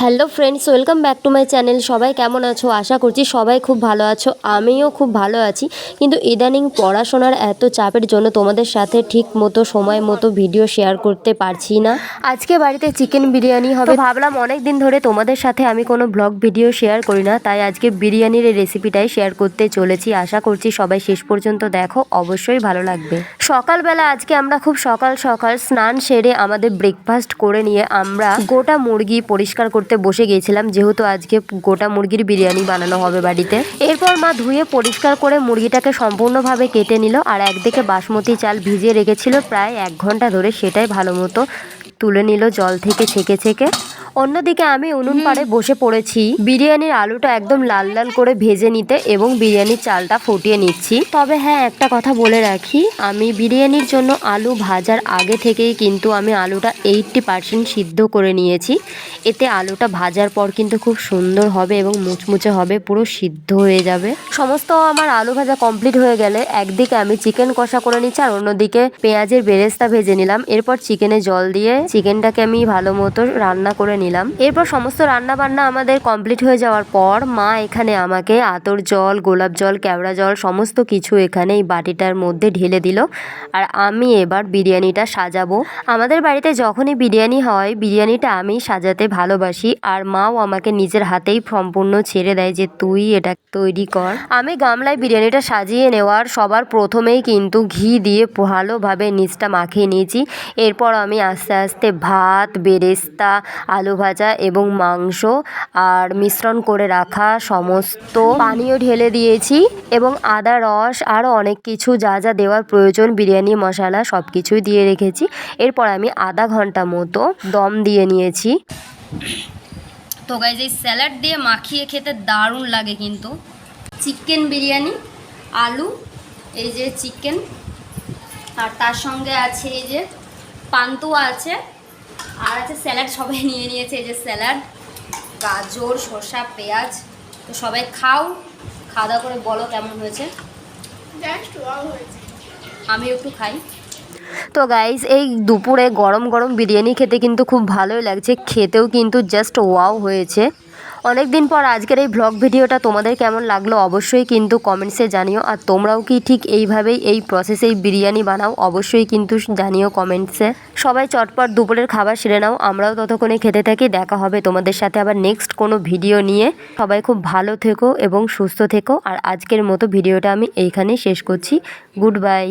Hello friends, welcome back to my channel. সবাই কেমন আছো? আশা করছি সবাই খুব ভালো আছো। আমিও খুব ভালো আছি, কিন্তু ইদানিং পড়াশোনার এত চাপের জন্য তোমাদের সাথে ঠিক মতো সময় মতো ভিডিও শেয়ার করতে পারছি না। আজকে বাড়িতে চিকেন বিরিয়ানি হবে, ভাবলাম অনেক দিন ধরে তোমাদের সাথে আমি কোনো ব্লগ ভিডিও শেয়ার করি না, তাই আজকে বিরিয়ানির এই রেসিপিটাই শেয়ার করতে চলেছি। আশা করছি সবাই শেষ পর্যন্ত দেখো, অবশ্যই ভালো লাগবে। সকালবেলা আজকে আমরা খুব সকাল সকাল স্নান সেরে আমাদের ব্রেকফাস্ট করে নিয়ে আমরা গোটা মুরগি পরিষ্কার করতে বসে গিয়েছিলাম, যেহেতু আজকে গোটা মুরগির বিরিয়ানি বানানো হবে বাড়িতে। এরপর মা ধুয়ে পরিষ্কার করে মুরগিটাকে সম্পূর্ণভাবে কেটে নিল, আর একদিকে বাসমতি চাল ভিজিয়ে রেখেছিল প্রায় 1 ঘন্টা ধরে, সেটাই ভালো মতো তুলে নিল জল থেকে ছেঁকে ছেঁকে। অন্যদিকে আমি উনুন পাড়ে বসে পড়েছি বিরিয়ানির আলুটা একদম লাল লাল করে ভেজে নিতে এবং বিরিয়ানির চালটা ফুটিয়ে নিচ্ছি। তবে হ্যাঁ, একটা কথা বলে রাখি, আমি বিরিয়ানির জন্য আলু ভাজার আগে থেকেই কিন্তু আমি আলুটা 80% সিদ্ধ করে নিয়েছি। এতে আলুটা ভাজার পর কিন্তু খুব সুন্দর হবে এবং মুচমুচে হবে, পুরো সিদ্ধ হয়ে যাবে। সমস্ত আমার আলু ভাজা কমপ্লিট হয়ে গেলে একদিকে আমি চিকেন কষা করে নিচ্ছি, আর অন্যদিকে পেঁয়াজের বেরেস্তা ভেজে নিলাম। এরপর চিকেনে জল দিয়ে চিকেনটাকে আমি ভালো মতো রান্না করে নিলাম। এরপর সমস্ত রান্না বান্না আমাদের কমপ্লিট হয়ে যাওয়ার পর মা এখানে আমাকে আতর জল, গোলাপ জল, কেওড়া জল সমস্ত কিছু এখানে এই বাটিটার মধ্যে ঢেলে দিল, আর আমি এবার বিরিয়ানিটা সাজাবো। আমাদের বাড়িতে যখনই বিরিয়ানি হয়, বিরিয়ানিটা আমি সাজাতে ভালোবাসি, আর মাও আমাকে নিজের হাতেই সম্পূর্ণ ছেড়ে দেয় যে তুই এটা তৈরি কর। আমি গামলায় বিরিয়ানিটা সাজিয়ে নেওয়ার সবার প্রথমেই কিন্তু ঘি দিয়ে ভালোভাবে নিচটা মাখিয়ে নিয়েছি। এরপর আমি আস্তে আস্তে ভাত, বেরেস্তা, আলু ভাজা এবং মাংস আর মিশ্রণ করে রাখা সমস্ত পানীয় ঢেলে দিয়েছি, এবং আদা রস আরও অনেক কিছু যা যা দেওয়ার প্রয়োজন, বিরিয়ানি মশলা সব কিছুই দিয়ে রেখেছি। এরপর আমি আধা ঘন্টা মতো দম দিয়ে নিয়েছি। তো গাইজ, এই স্যালাড দিয়ে মাখিয়ে খেতে দারুণ লাগে কিন্তু। চিকেন বিরিয়ানি, আলু, এই যে চিকেন, আর তার সঙ্গে আছে এই যে পান্তুয়া আছে, আর আছে স্যালাড। সবাই নিয়ে নিয়েছে এই যে স্যালাড, গাজর, শসা, পেঁয়াজ। তো সবাই খাও, খাওয়া দাওয়া করে বলো কেমন হয়েছে। আমি একটু খাই। তো গাইজ, এই দুপুরে গরম গরম বিরিয়ানি খেতে কিন্তু খুব ভালোই লাগছে, খেতেও কিন্তু জাস্ট ওয়াও হয়েছে। অনেক দিন পর আজকের এই ব্লগ ভিডিওটা তোমাদের কেমন লাগলো অবশ্যই কিন্তু কমেন্টসে জানিও, আর তোমরাও কি ঠিক এইভাবেই এই প্রসেসেই বিরিয়ানি বানাও অবশ্যই কিন্তু জানিও কমেন্টসে। সবাই চটপট দুপুরের খাবার সেরে নাও, আমরাও ততক্ষণে খেতে থাকি। দেখা হবে তোমাদের সাথে আবার নেক্সট কোনো ভিডিও নিয়ে। সবাই খুব ভালো থেকো এবং সুস্থ থেকো, আর আজকের মতো ভিডিওটা আমি এইখানেই শেষ করছি। Good bye.